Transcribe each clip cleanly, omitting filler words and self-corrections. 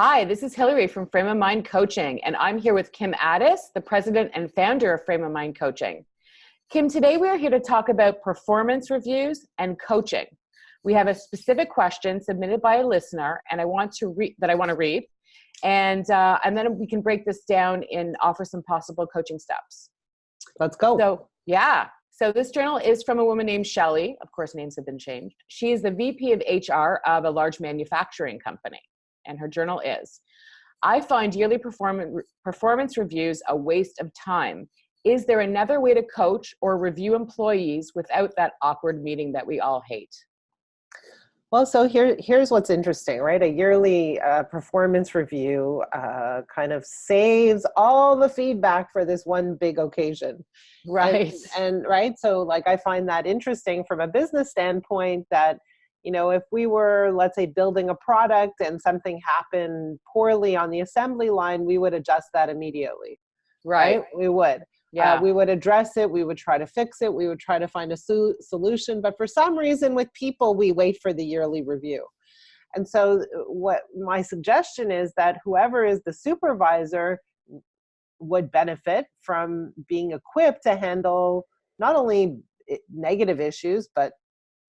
Hi, this is Hilary from Frame of Mind Coaching, and I'm here with Kim Addis, the president and founder of Frame of Mind Coaching. Kim, today we are here to talk about performance reviews and coaching. We have a specific question submitted by a listener, and I want to read, and then we can break this down and offer some possible coaching steps. Let's go. So this journal is from a woman named Shelley. Of course, names have been changed. She is the VP of HR of a large manufacturing company. And her journal is, I find yearly performance reviews a waste of time. Is there another way to coach or review employees without that awkward meeting that we all hate? Well, so here's what's interesting, right? A yearly performance review kind of saves all the feedback for this one big occasion. Right. And right. So like, I find that interesting from a business standpoint that, you know, if we were, let's say, building a product and something happened poorly on the assembly line, we would adjust that immediately. Right? We would. Yeah. We would address it. We would try to fix it. We would try to find a solution. But for some reason with people, we wait for the yearly review. And so what my suggestion is that whoever is the supervisor would benefit from being equipped to handle not only negative issues, but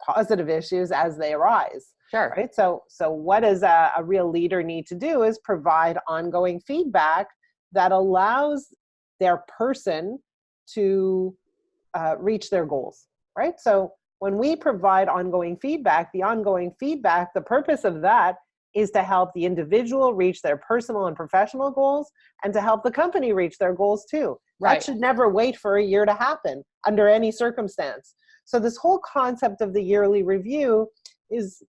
positive issues as they arise. Sure. Right. So what does a real leader need to do is provide ongoing feedback that allows their person to reach their goals. Right. So when we provide ongoing feedback, the purpose of that is to help the individual reach their personal and professional goals and to help the company reach their goals too. Right. That should never wait for a year to happen under any circumstance. So this whole concept of the yearly review is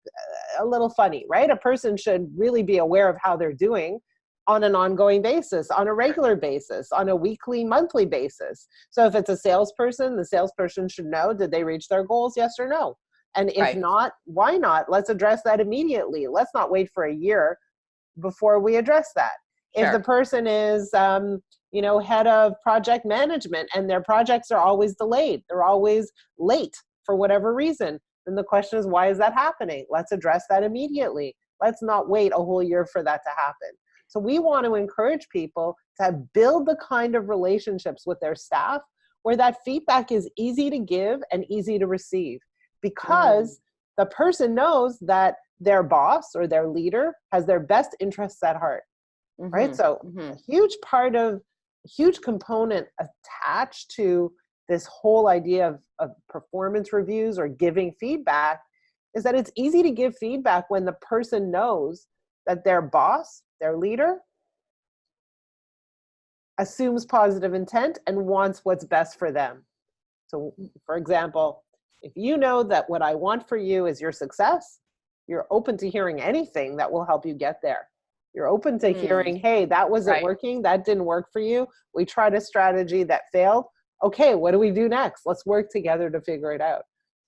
a little funny, right? A person should really be aware of how they're doing on an ongoing basis, on a regular basis, on a weekly, monthly basis. So if it's a salesperson, the salesperson should know, did they reach their goals, yes or no? And if not, why not? Let's address that immediately. Let's not wait for a year before we address that. Sure. If the person is, head of project management and their projects are always delayed, they're always late for whatever reason, then the question is, why is that happening? Let's address that immediately. Let's not wait a whole year for that to happen. So we want to encourage people to build the kind of relationships with their staff where that feedback is easy to give and easy to receive, because the person knows that their boss or their leader has their best interests at heart. Right? So a huge component attached to this whole idea of performance reviews or giving feedback is that it's easy to give feedback when the person knows that their boss, their leader, assumes positive intent and wants what's best for them. So for example, if you know that what I want for you is your success, you're open to hearing anything that will help you get there. You're open to hearing, hey, that wasn't working. That didn't work for you. We tried a strategy that failed. Okay, what do we do next? Let's work together to figure it out.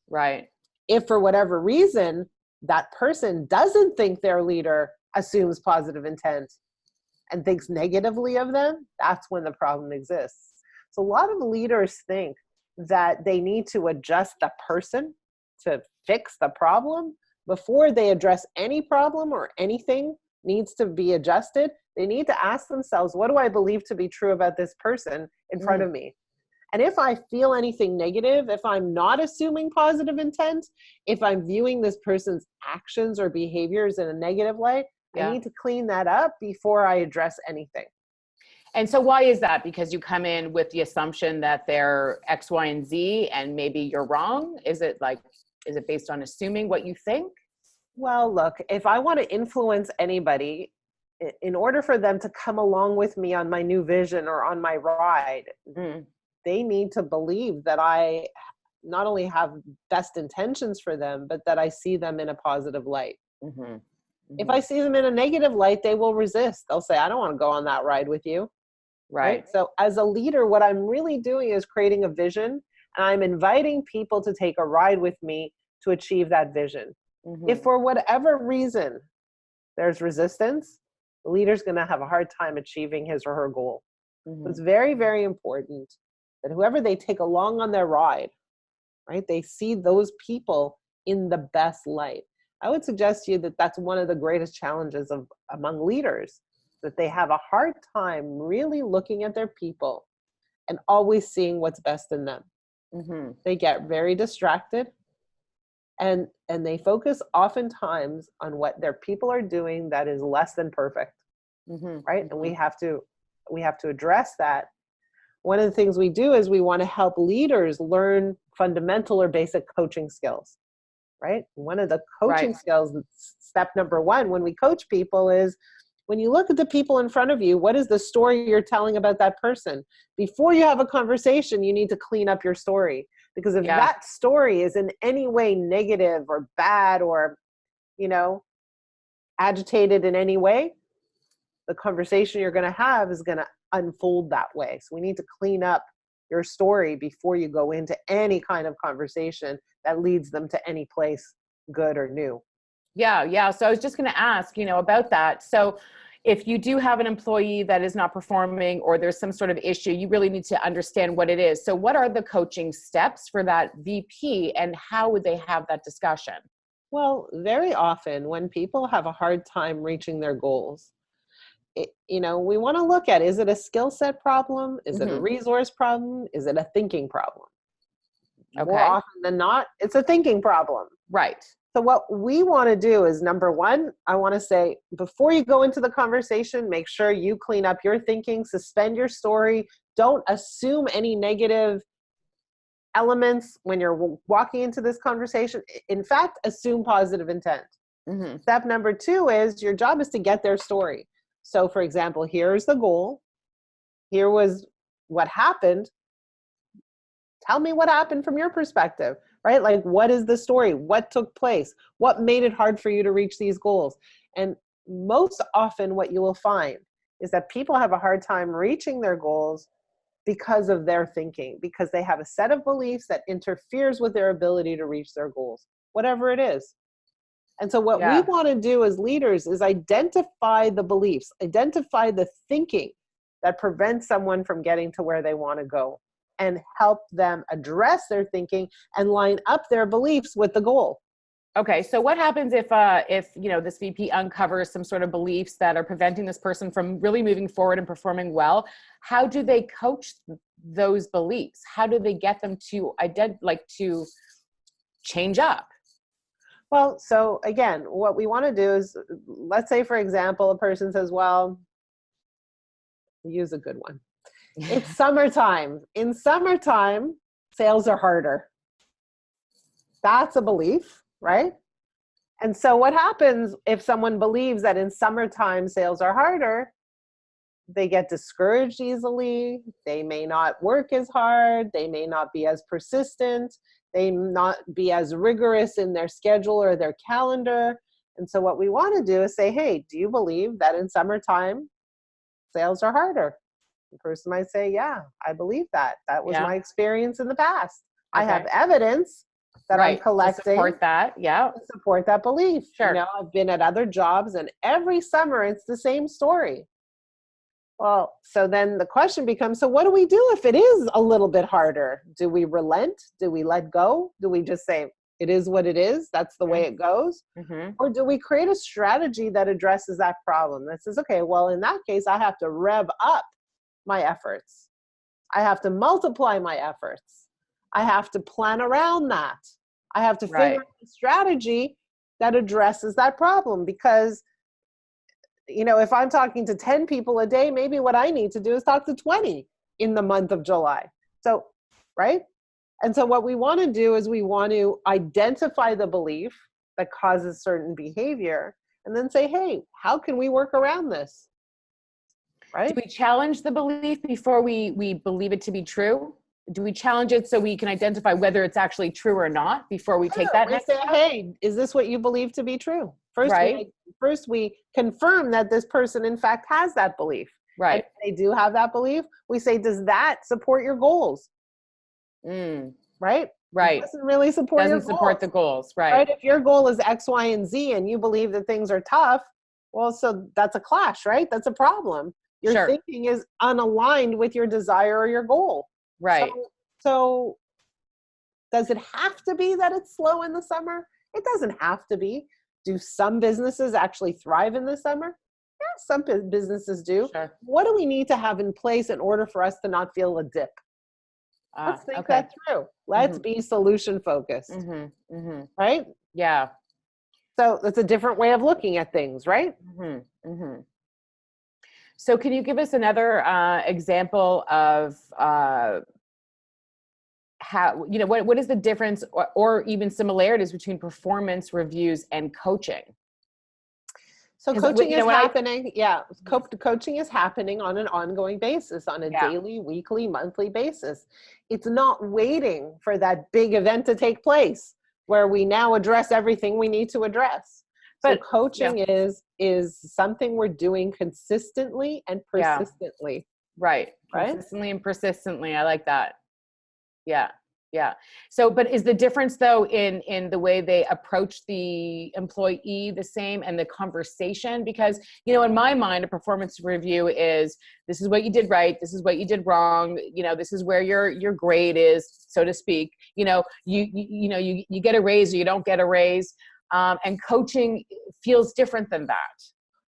Right. If for whatever reason, that person doesn't think their leader assumes positive intent and thinks negatively of them, that's when the problem exists. So a lot of leaders think that they need to adjust the person to fix the problem before they address any problem or anything needs to be adjusted. They need to ask themselves, what do I believe to be true about this person in front of me? And if I feel anything negative, if I'm not assuming positive intent, if I'm viewing this person's actions or behaviors in a negative light, I need to clean that up before I address anything. And so why is that? Because you come in with the assumption that they're X, Y, and Z, and maybe you're wrong? Is it based on assuming what you think? Well, look, if I want to influence anybody, in order for them to come along with me on my new vision or on my ride, they need to believe that I not only have best intentions for them, but that I see them in a positive light. If I see them in a negative light, they will resist. They'll say, I don't want to go on that ride with you. Right? So as a leader, what I'm really doing is creating a vision, and I'm inviting people to take a ride with me to achieve that vision. If for whatever reason there's resistance, the leader's going to have a hard time achieving his or her goal. So it's very, very important that whoever they take along on their ride, right, they see those people in the best light. I would suggest to you that that's one of the greatest challenges of among leaders, that they have a hard time really looking at their people and always seeing what's best in them. Mm-hmm. They get very distracted, and they focus oftentimes on what their people are doing that is less than perfect. Mm-hmm. Right? And Mm-hmm. we have to address that. One of the things we do is we want to help leaders learn fundamental or basic coaching skills. Right? One of the coaching Right. skills, step number one when we coach people, is when you look at the people in front of you, what is the story you're telling about that person? Before you have a conversation, you need to clean up your story. Because if Yeah. that story is in any way negative or bad or, you know, agitated in any way, the conversation you're going to have is going to unfold that way. So we need to clean up your story before you go into any kind of conversation that leads them to any place good or new. Yeah. Yeah. So I was just going to ask, about that. So if you do have an employee that is not performing or there's some sort of issue, you really need to understand what it is. So what are the coaching steps for that VP and how would they have that discussion? Well, very often when people have a hard time reaching their goals, we want to look at, is it a skill set problem? Is it a Mm-hmm. resource problem? Is it a thinking problem? More Okay. often than not, it's a thinking problem. Right. So what we want to do is, number one, I want to say, before you go into the conversation, make sure you clean up your thinking, suspend your story. Don't assume any negative elements when you're walking into this conversation. In fact, assume positive intent. Mm-hmm. Step number two is your job is to get their story. So for example, here's the goal. Here was what happened. Tell me what happened from your perspective, right? Like, what is the story? What took place? What made it hard for you to reach these goals? And most often what you will find is that people have a hard time reaching their goals because of their thinking, because they have a set of beliefs that interferes with their ability to reach their goals, whatever it is. And so what we Yeah. want to do as leaders is identify the beliefs, identify the thinking that prevents someone from getting to where they want to go, and help them address their thinking and line up their beliefs with the goal. Okay. So what happens if this VP uncovers some sort of beliefs that are preventing this person from really moving forward and performing well? How do they coach those beliefs? How do they get them to to change up? Well, so again, what we want to do is, let's say, for example, a person says, well, use a good one. It's summertime. In summertime, sales are harder. That's a belief, right? And so what happens if someone believes that in summertime sales are harder? They get discouraged easily. They may not work as hard. They may not be as persistent. They may not be as rigorous in their schedule or their calendar. And so what we want to do is say, hey, do you believe that in summertime sales are harder? The person might say, yeah, I believe that. That was Yeah. my experience in the past. I have Okay. evidence that I'm Right. To collecting support that. Yeah. to support that belief. Sure. I've been at other jobs and every summer it's the same story. Well, so then the question becomes, so what do we do if it is a little bit harder? Do we relent? Do we let go? Do we just say, it is what it is? That's the way it goes? Mm-hmm. Or do we create a strategy that addresses that problem that says, okay, well, in that case, I have to rev up my efforts. I have to multiply my efforts. I have to plan around that. I have to figure Right. out a strategy that addresses that problem, because if I'm talking to 10 people a day, maybe what I need to do is talk to 20 in the month of July. So, right? And so what we want to do is we want to identify the belief that causes certain behavior and then say, hey, how can we work around this? Do Right? we challenge the belief before we believe it to be true? Do we challenge it so we can identify whether it's actually true or not before we take Yeah, that we next say, step? hey, is this what you believe to be true? Right. First we confirm that this person in fact has that belief. And Right. if they do have that belief, we say, does that support your goals? Mm. Right? It Right. doesn't really support your Doesn't support goals. the goals. Right. Right? If your goal is X, Y, and Z and you believe that things are tough, well, so that's a clash, right? That's a problem. Your Sure. thinking is unaligned with your desire or your goal. So, Right. so does it have to be that it's slow in the summer? It doesn't have to be. Do some businesses actually thrive in the summer? Yeah, some businesses do. Sure. What do we need to have in place in order for us to not feel a dip? Let's think Okay. that through. Let's be solution focused, Mm-hmm. Mm-hmm. right? Yeah. So that's a different way of looking at things, right? Mm-hmm. Mm-hmm. So can you give us another example of how, what is the difference or even similarities between performance reviews and coaching? So 'Cause, coaching is when I happening. Yeah. Coaching is happening on an ongoing basis, on a Yeah. daily, weekly, monthly basis. It's not waiting for that big event to take place where we now address everything we need to address. So But yeah, coaching is something we're doing consistently and yeah, persistently, right. right? Consistently and persistently. I like that. Yeah. Yeah. So, but is the difference though in the way they approach the employee the same and the conversation? Because, in my mind, a performance review is, this is what you did right. This is what you did wrong. This is where your grade is, so to speak. You get a raise or you don't get a raise. And coaching feels different than that.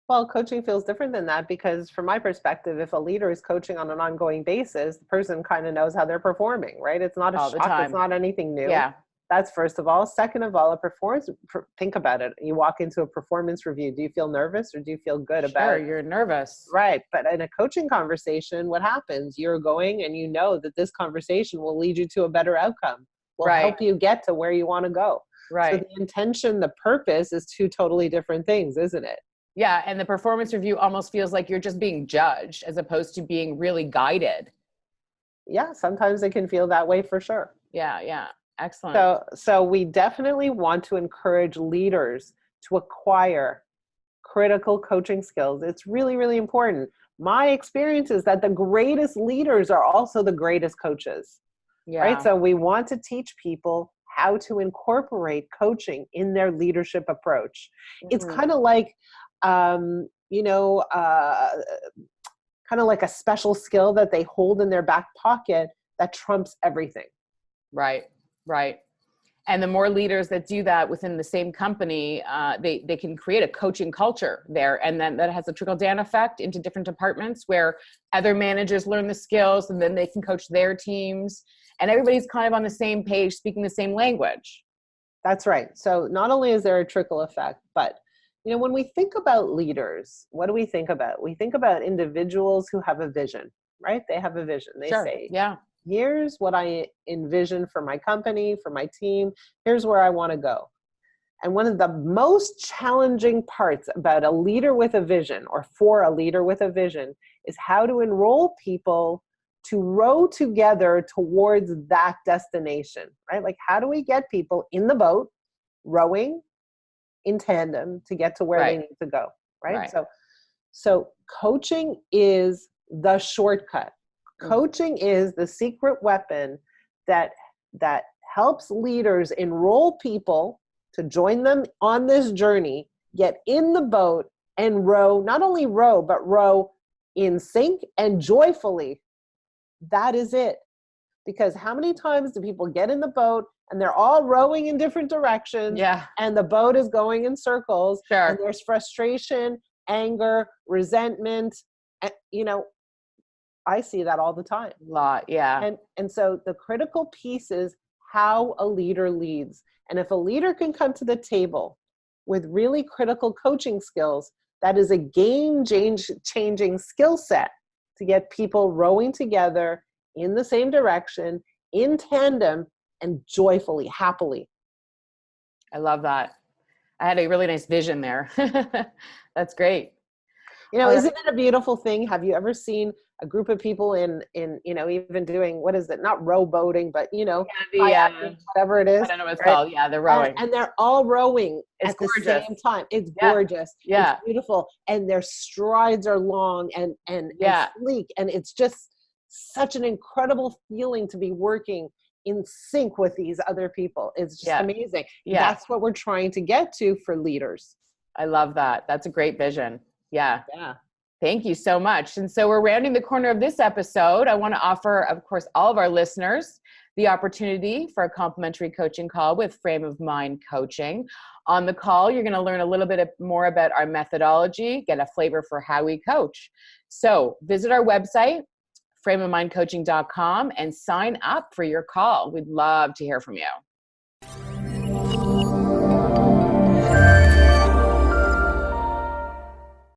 Well, coaching feels different than that because from my perspective, if a leader is coaching on an ongoing basis, the person kind of knows how they're performing, right? It's not a All the shock. It's time. not anything new. Yeah. That's first of all. Second of all, think about it. You walk into a performance review. Do you feel nervous or do you feel good Sure. about? You're nervous. Right. But in a coaching conversation, what happens? You're going and you know that this conversation will lead you to a better outcome, will Right. help you get to where you want to go. So Right. the intention, the purpose is two totally different things, isn't it? Yeah, and the performance review almost feels like you're just being judged as opposed to being really guided. Yeah, sometimes it can feel that way for sure. Yeah, yeah. Excellent. So we definitely want to encourage leaders to acquire critical coaching skills. It's really, really important. My experience is that the greatest leaders are also the greatest coaches, right? Yeah. So we want to teach people how to incorporate coaching in their leadership approach. It's Mhm. kind of like, um, you know, uh, kind of like a special skill that they hold in their back pocket that trumps everything. Right, right. And the more leaders that do that within the same company, they can create a coaching culture there. And then that has a trickle down effect into different departments where other managers learn the skills and then they can coach their teams. And everybody's kind of on the same page, speaking the same language. That's right. So not only is there a trickle effect, but when we think about leaders, what do we think about? We think about individuals who have a vision, right? They have a vision. They Sure. say, Yeah. here's what I envision for my company, for my team. Here's where I want to go. And one of the most challenging parts about a leader with a vision, or for a leader with a vision, is how to enroll people to row together towards that destination, right? Like, how do we get people in the boat, rowing in tandem to get to where they Right. need to go, right? Right. So coaching is the shortcut. Mhm. Coaching is the secret weapon that helps leaders enroll people to join them on this journey, get in the boat and row, not only row, but row in sync and joyfully. That is it. Because how many times do people get in the boat and they're all rowing in different directions, Yeah. and the boat is going in circles, Sure. and there's frustration, anger, resentment, and, I see that all the time. A lot. Yeah. And so the critical piece is how a leader leads. And if a leader can come to the table with really critical coaching skills, that is a game-changing skill set to get people rowing together in the same direction, in tandem, and joyfully, happily. I love that. I had a really nice vision there. That's great. All Isn't right. it a beautiful thing? Have you ever seen a group of people in even doing, what is it? Not rowboating, but Yeah, kayaking, whatever it is. I don't know what it's Right? called. Yeah, they're rowing. And they're all rowing It's at the gorgeous. same time. It's Yeah. gorgeous. Yeah. It's beautiful. And their strides are long and Yeah. sleek. And it's just such an incredible feeling to be working in sync with these other people. It's just Yeah. amazing. Yeah. That's what we're trying to get to for leaders. I love that. That's a great vision. Yeah. Yeah. Thank you so much. And so we're rounding the corner of this episode. I want to offer, of course, all of our listeners the opportunity for a complimentary coaching call with Frame of Mind Coaching. On the call, you're going to learn a little bit more about our methodology, get a flavor for how we coach. So visit our website, frameofmindcoaching.com, and sign up for your call. We'd love to hear from you.